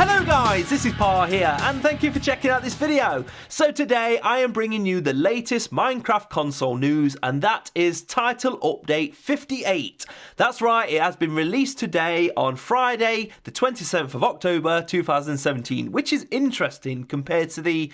Hello guys, this is Parr here, and thank you for checking out this video. So today I am bringing you the latest Minecraft console news, and that is Title Update 58. That's right, it has been released today on Friday, the 27th of October 2017, which is interesting compared to the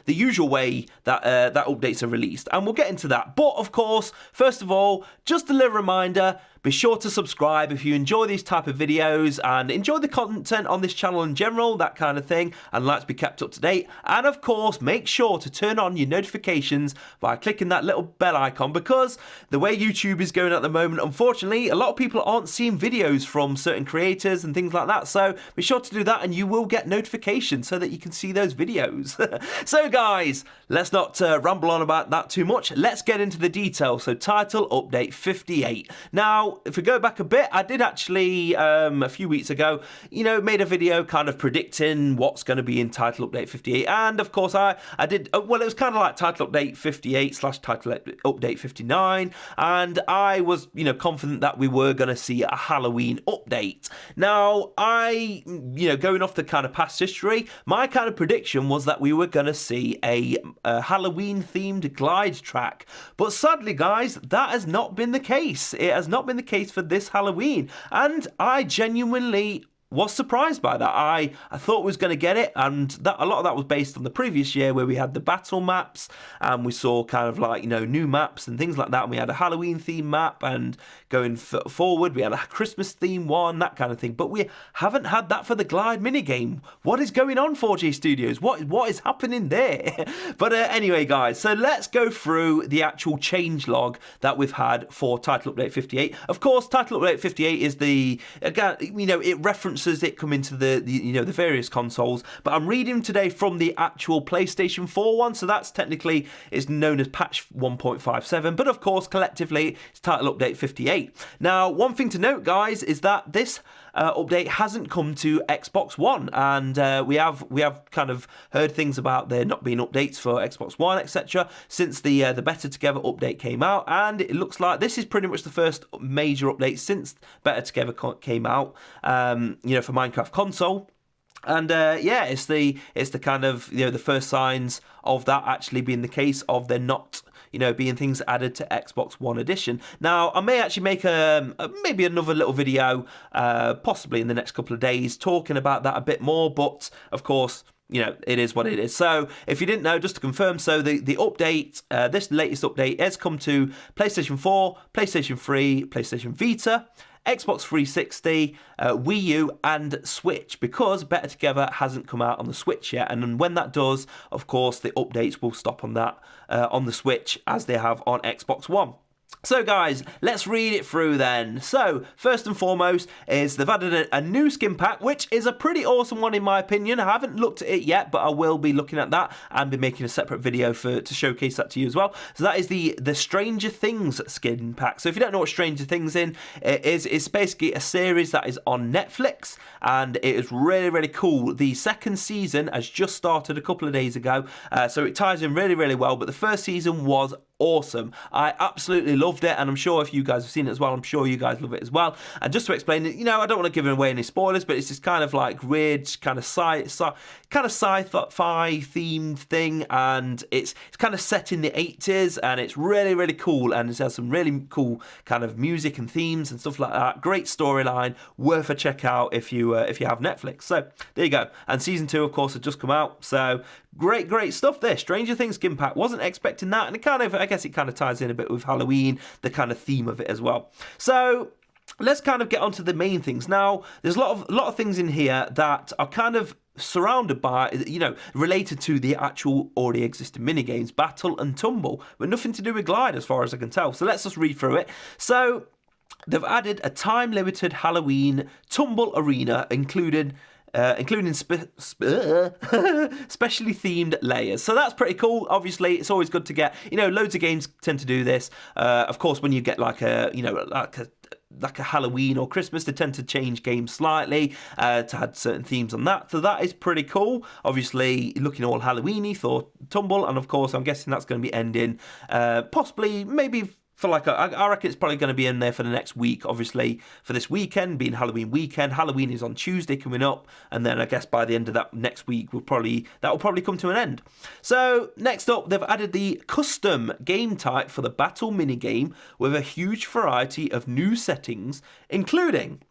usual way that that updates are released, and we'll get into that. But of course, first of all, just a little reminder, be sure to subscribe if you enjoy these type of videos and enjoy the content on this channel in general, that kind of thing, and like to be kept up to date. And of course, make sure to turn on your notifications by clicking that little bell icon, because the way YouTube is going at the moment, unfortunately, a lot of people aren't seeing videos from certain creators and things like that. So be sure to do that and you will get notifications so that you can see those videos. So guys, let's not ramble on about that too much. Let's get into the details. So Title Update 58. Now, if we go back a bit, I did actually, a few weeks ago, made a video kind of predicting what's going to be in Title Update 58. And of course, I did, well, it was kind of like Title Update 58 / Title Update 59. And I was, confident that we were going to see a Halloween update. Now, going off the kind of past history, my kind of prediction was that we were going to see a Halloween-themed glide track. But sadly, guys, that has not been the case. It has not been the case for this Halloween, and I genuinely was surprised by that. I thought we was going to get it, and that a lot of that was based on the previous year where we had the battle maps and we saw kind of like new maps and things like that, and we had a Halloween theme map, and going forward we had a Christmas theme one, that kind of thing. But we haven't had that for the glide minigame. What is going on, 4J Studios? What is happening there? But anyway guys, so let's go through the actual changelog that we've had for Title Update 58. Of course, Title Update 58 is it references it come into the various consoles, but I'm reading today from the actual PlayStation 4 one, so that's technically is known as patch 1.57, but of course collectively it's Title Update 58. Now, one thing to note, guys, is that this update hasn't come to Xbox One, and we have kind of heard things about there not being updates for Xbox One, etc. since the Better Together update came out, and it looks like this is pretty much the first major update since Better Together came out, for Minecraft console. And it's the kind of the first signs of that actually being the case, of there not being things added to Xbox One Edition. Now, I may actually make maybe another little video, possibly in the next couple of days, talking about that a bit more. But of course, it is what it is. So if you didn't know, just to confirm, so the update, this latest update has come to PlayStation 4, PlayStation 3, PlayStation Vita, Xbox 360, Wii U and Switch, because Better Together hasn't come out on the Switch yet, and when that does, of course, the updates will stop on that on the Switch as they have on Xbox One. So guys, let's read it through then. So first and foremost is they've added a new skin pack, which is a pretty awesome one in my opinion. I haven't looked at it yet, but I will be looking at that and be making a separate video to showcase that to you as well. So that is the Stranger Things skin pack. So if you don't know what Stranger Things is, it's basically a series that is on Netflix, and it is really, really cool. The second season has just started a couple of days ago, so it ties in really, really well, but the first season was awesome. I absolutely loved it, and I'm sure if you guys have seen it as well, I'm sure you guys love it as well. And just to explain it, I don't want to give away any spoilers, but it's this kind of like weird kind of sci-fi themed thing, and it's kind of set in the 80s, and it's really, really cool, and it has some really cool kind of music and themes and stuff like that. Great storyline, worth a check out if you have Netflix. So there you go. And season 2, of course, has just come out, so great stuff there. Stranger Things skin pack, wasn't expecting that, and I guess it kind of ties in a bit with Halloween, the kind of theme of it as well. So let's kind of get onto the main things. Now, there's a lot of things in here that are kind of surrounded by, related to the actual already existing minigames, Battle and Tumble, but nothing to do with Glide as far as I can tell. So let's just read through it. So they've added a time-limited Halloween Tumble arena, including specially themed layers. So that's pretty cool. Obviously, it's always good to get, loads of games tend to do this. Of course, when you get like a Halloween or Christmas, they tend to change games slightly to add certain themes on that. So that is pretty cool. Obviously, looking all Halloweeny for Tumble, and of course, I'm guessing that's going to be ending possibly maybe for like I reckon it's probably going to be in there for the next week. Obviously, for this weekend being Halloween weekend. Halloween is on Tuesday coming up, and then I guess by the end of that next week, that will probably come to an end. So next up, they've added the custom game type for the battle minigame with a huge variety of new settings, including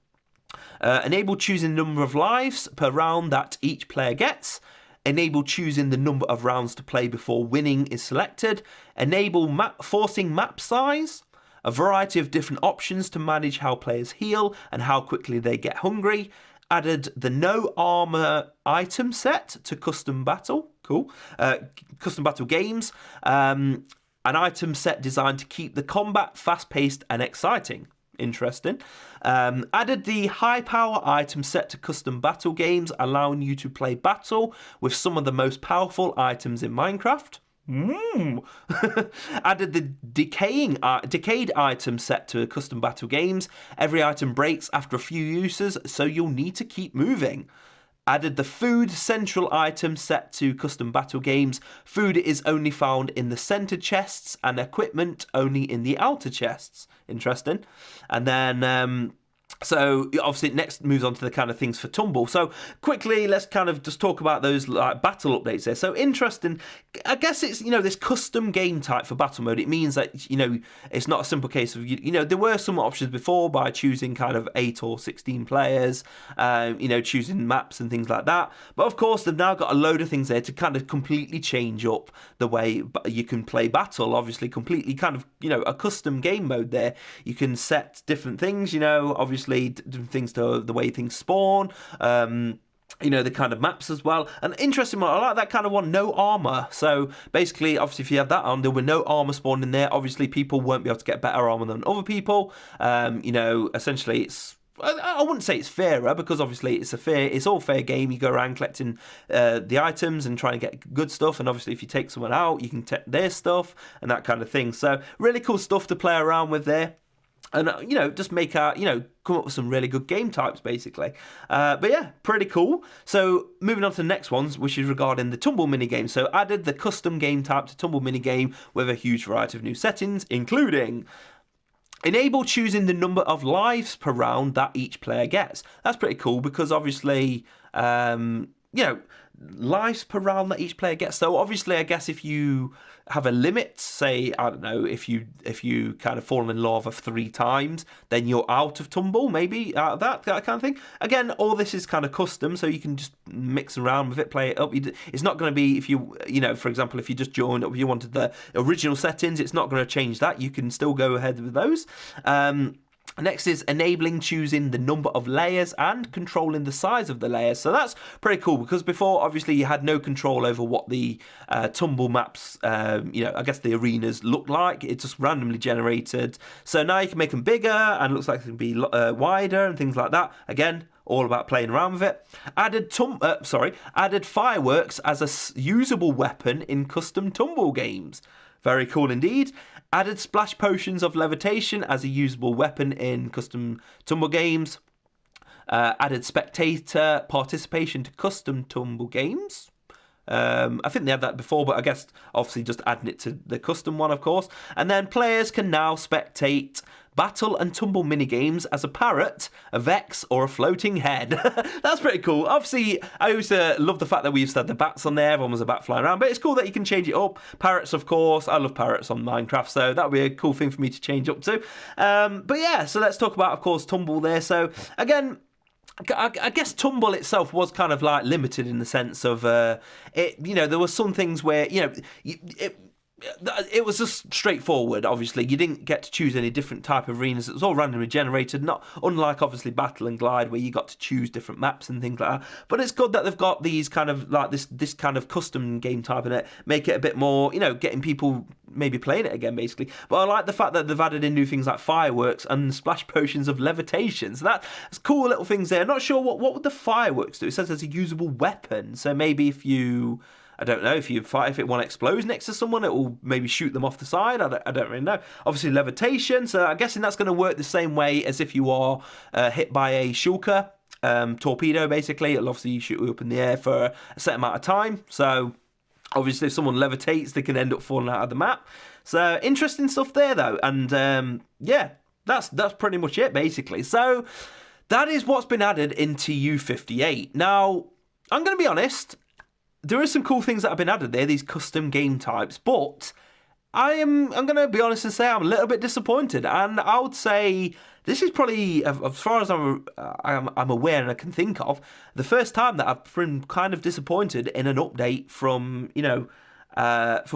enable choosing the number of lives per round that each player gets. Enable choosing the number of rounds to play before winning is selected. Enable forcing map size. A variety of different options to manage how players heal and how quickly they get hungry. Added the no armor item set to custom battle. Cool. Custom battle games. An item set designed to keep the combat fast-paced and exciting. Interesting. Added the high power item set to custom battle games, allowing you to play battle with some of the most powerful items in Minecraft. Added the decayed item set to custom battle games. Every item breaks after a few uses, so you'll need to keep moving. Added the food central item set to custom battle games. Food is only found in the center chests and equipment only in the outer chests. Interesting. And then so obviously it next moves on to the kind of things for Tumble. So quickly, let's kind of just talk about those like battle updates there. So interesting. I guess it's, this custom game type for battle mode. It means that, it's not a simple case of, there were some options before by choosing kind of 8 or 16 players, choosing maps and things like that. But of course, they've now got a load of things there to kind of completely change up the way you can play battle. Obviously, completely kind of, a custom game mode there. You can set different things, obviously different things to the way things spawn, the kind of maps as well. And interesting one, I like that kind of one, no armor. So basically, obviously, if you have that on, there were no armor spawned in there. Obviously, people won't be able to get better armor than other people. Essentially, it's, I wouldn't say it's fairer, because obviously it's all fair game. You go around collecting the items and trying to get good stuff, and obviously if you take someone out, you can take their stuff and that kind of thing. So really cool stuff to play around with there. And, just make come up with some really good game types, basically. But yeah, pretty cool. So moving on to the next ones, which is regarding the Tumble minigame. So added the custom game type to Tumble minigame with a huge variety of new settings, including enable choosing the number of lives per round that each player gets. That's pretty cool, because obviously, lives per round that each player gets. So obviously, I guess if you have a limit, say, I don't know, if you kind of fall in lava 3 times, then you're out of Tumble, maybe, out of that kind of thing. Again, all this is kind of custom, so you can just mix around with it, play it up. It's not going to be, if you for example, if you just joined up, if you wanted the original settings, it's not going to change that. You can still go ahead with those. Next is enabling choosing the number of layers and controlling the size of the layers. So that's pretty cool, because before, obviously, you had no control over what the Tumble maps, I guess the arenas looked like. It's just randomly generated. So now you can make them bigger, and it looks like it can be wider and things like that. Again, all about playing around with it. Added fireworks as a usable weapon in custom Tumble games. Very cool indeed. Added splash potions of levitation as a usable weapon in custom Tumble games. Added spectator participation to custom Tumble games. I think they had that before, but I guess obviously just adding it to the custom one, of course. And then players can now spectate battle and Tumble minigames as a parrot, a Vex, or a floating head. That's pretty cool. Obviously, I used to love the fact that we used to have the bats on there. Everyone was a bat flying around, but it's cool that you can change it up. Parrots, of course. I love parrots on Minecraft, so that would be a cool thing for me to change up to. But yeah, so let's talk about, of course, Tumble there. So again, I guess Tumble itself was kind of like limited in the sense of there were some things where it was just straightforward. Obviously, you didn't get to choose any different type of arenas. It was all randomly generated, not unlike obviously Battle and Glide, where you got to choose different maps and things like that. But it's good that they've got these kind of like this kind of custom game type in it, make it a bit more, getting people maybe playing it again, basically. But I like the fact that they've added in new things like fireworks and splash potions of levitation. So that's cool little things there. Not sure what would the fireworks do. It says it's a usable weapon. So maybe if you, I don't know, if it one explodes next to someone, it will maybe shoot them off the side. I don't really know. Obviously levitation, so I'm guessing that's going to work the same way as if you are hit by a shulker torpedo, basically. It'll obviously shoot you up in the air for a set amount of time. So obviously if someone levitates, they can end up falling out of the map. So interesting stuff there, though. And yeah, that's pretty much it, basically. So that is what's been added in TU58. Now, I'm going to be honest, there are some cool things that have been added there, these custom game types, but I'm going to be honest and say I'm a little bit disappointed, and I would say this is probably, as far as I'm aware and I can think of, the first time that I've been kind of disappointed in an update from, from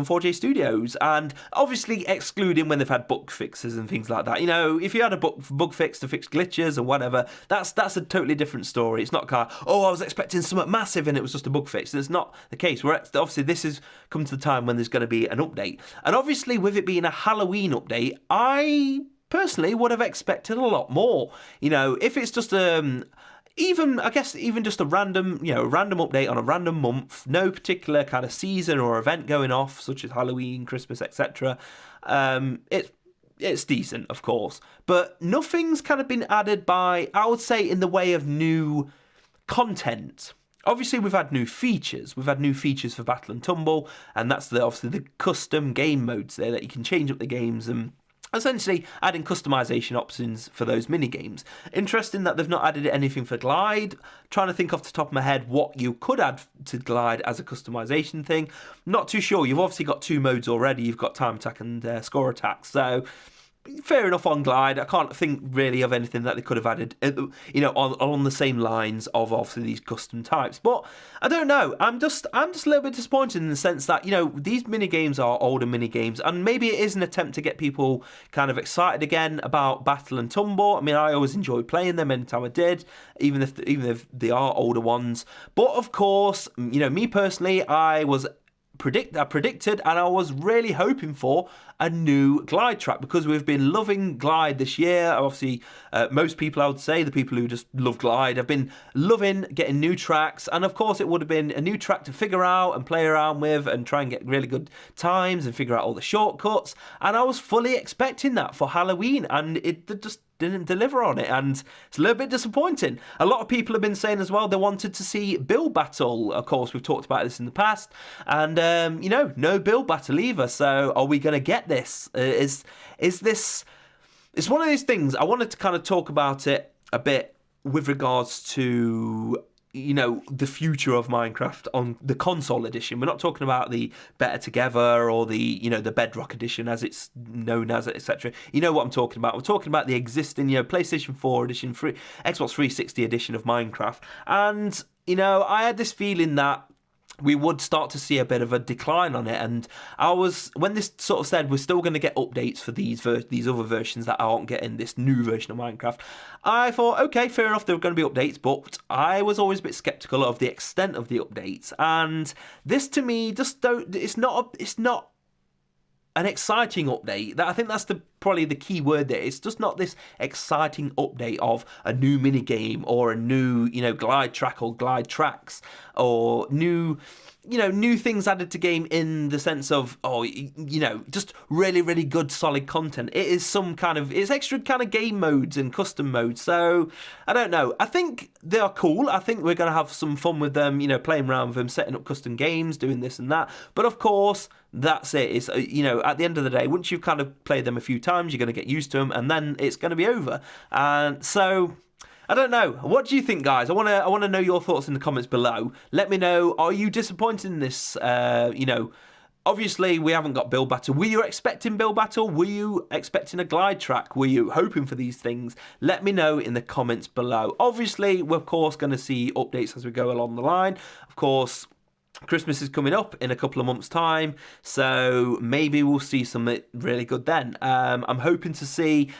4J Studios, and obviously excluding when they've had bug fixes and things like that. If you had a bug fix to fix glitches or whatever, that's a totally different story. It's not kind of, I was expecting something massive and it was just a bug fix. It's not the case. Obviously this has come to the time when there's going to be an update, and obviously with it being a Halloween update, I personally would have expected a lot more. If it's just even just a random update on a random month, no particular kind of season or event going off, such as Halloween, Christmas, etc. It's decent, of course, but nothing's kind of been added by, I would say, in the way of new content. Obviously, we've had new features. We've had new features for Battle and Tumble, and that's obviously the custom game modes there that you can change up the games and essentially adding customization options for those mini games. Interesting that they've not added anything for Glide. Trying to think off the top of my head what you could add to Glide as a customization thing. Not too sure. You've obviously got two modes already. You've got time attack and score attack. So fair enough on Glide. I can't think really of anything that they could have added, on the same lines of obviously these custom types. But I don't know. I'm just a little bit disappointed in the sense that, these mini games are older mini games, and maybe it is an attempt to get people kind of excited again about Battle and Tumble. I mean, I always enjoyed playing them anytime I did, even if they are older ones. But of course, me personally, I predicted and I was really hoping for a new Glide track, because we've been loving Glide this year. Obviously, most people, I would say, the people who just love Glide, have been loving getting new tracks, and of course it would have been a new track to figure out and play around with and try and get really good times and figure out all the shortcuts, and I was fully expecting that for Halloween, and it just didn't deliver on it, and it's a little bit disappointing. A lot of people have been saying as well they wanted to see build battle. Of course, we've talked about this in the past, and no build battle either. So are we going to get this? Is this? It's one of these things. I wanted to kind of talk about it a bit with regards to the future of Minecraft on the console edition. We're not talking about the Better Together or the the Bedrock edition as it's known as, etc. You know what I'm talking about. We're talking about the existing PlayStation 4 edition, Xbox 360 edition of Minecraft. And I had this feeling that we would start to see a bit of a decline on it, and when this sort of said we're still going to get updates for these other versions that aren't getting this new version of Minecraft, I thought, okay, fair enough, there were going to be updates, but I was always a bit skeptical of the extent of the updates, and this to me it's not an exciting update. I think that's probably the key word there. It's just not this exciting update of a new mini game or a new glide track or glide tracks or new things added to game in the sense of just really, really good solid content. It is it's extra kind of game modes and custom modes. So I don't know. I think they are cool. I think we're going to have some fun with them, playing around with them, setting up custom games, doing this and that. But of course, that's it. It's at the end of the day, once you've kind of played them a few times, you're going to get used to them, and then it's going to be over. And so I don't know. What do you think, guys? I want to know your thoughts in the comments below. Let me know. Are you disappointed in this? Obviously we haven't got build battle. Were you expecting build battle? Were you expecting a glide track? Were you hoping for these things? Let me know in the comments below. Obviously, we're of course going to see updates as we go along the line. Of course, Christmas is coming up in a couple of months' time, so maybe we'll see something really good then. I'm hoping to see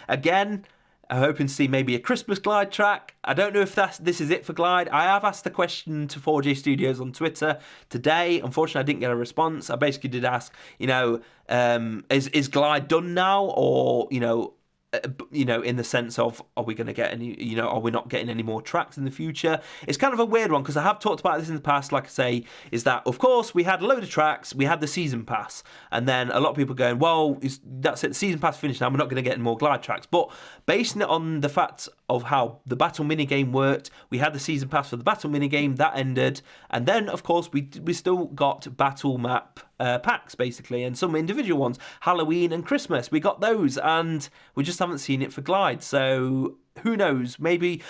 maybe a Christmas glide track. I don't know if this is it for Glide. I have asked the question to 4J Studios on Twitter today. Unfortunately, I didn't get a response. I basically did ask, is Glide done now, or in the sense of, are we going to get any, are we not getting any more tracks in the future? It's kind of a weird one, because I have talked about this in the past, like I say, is that, of course, we had a load of tracks, we had the season pass, and then a lot of people going, well, that's it, the season pass finished now, we're not going to get any more glide tracks. But basing it on the fact of how the battle minigame worked. We had the season pass for the battle minigame, that ended, and then of course we still got battle map packs basically, and some individual ones, Halloween and Christmas. We got those, and we just haven't seen it for Glide. So who knows? Maybe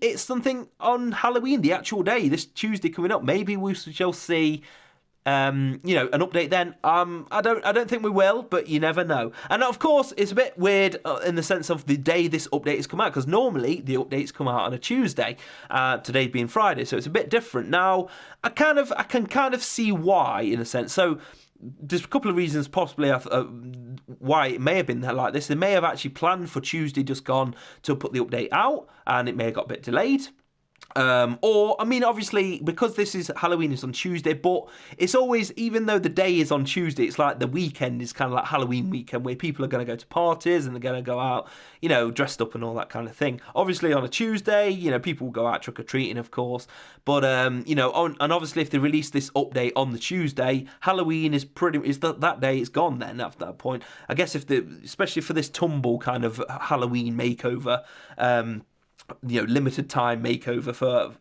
it's something on Halloween, the actual day, this Tuesday coming up. Maybe we shall see an update then. I don't think we will, but you never know. And of course, it's a bit weird in the sense of the day this update has come out, because normally the updates come out on a Tuesday, today being Friday, so it's a bit different. Now, I can kind of see why, in a sense. So there's a couple of reasons possibly why it may have been like this. They may have actually planned for Tuesday just gone to put the update out, and it may have got a bit delayed. Or, I mean, obviously, because this is Halloween is on Tuesday, but it's always, even though the day is on Tuesday, it's like the weekend is kind of like Halloween weekend, where people are going to go to parties and they're going to go out, dressed up and all that kind of thing. Obviously, on a Tuesday, people will go out trick-or-treating, of course, but, and obviously, if they release this update on the Tuesday, Halloween is that day is gone then, after that point. I guess especially for this Tumble kind of Halloween makeover, limited time makeover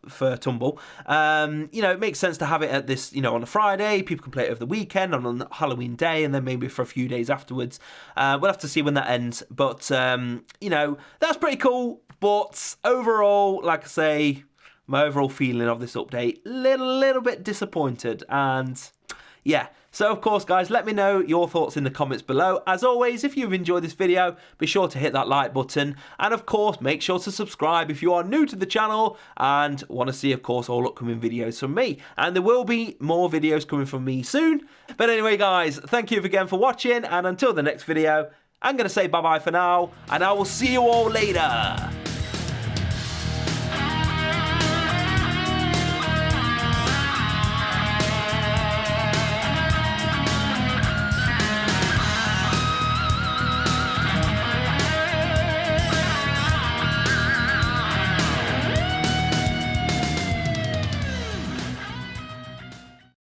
for Tumble. It makes sense to have it at this, on a Friday. People can play it over the weekend, on Halloween day, and then maybe for a few days afterwards. We'll have to see when that ends. But, that's pretty cool. But overall, like I say, my overall feeling of this update, little bit disappointed. And yeah. So, of course, guys, let me know your thoughts in the comments below. As always, if you've enjoyed this video, be sure to hit that like button. And, of course, make sure to subscribe if you are new to the channel and want to see, of course, all upcoming videos from me. And there will be more videos coming from me soon. But anyway, guys, thank you again for watching. And until the next video, I'm going to say bye-bye for now. And I will see you all later.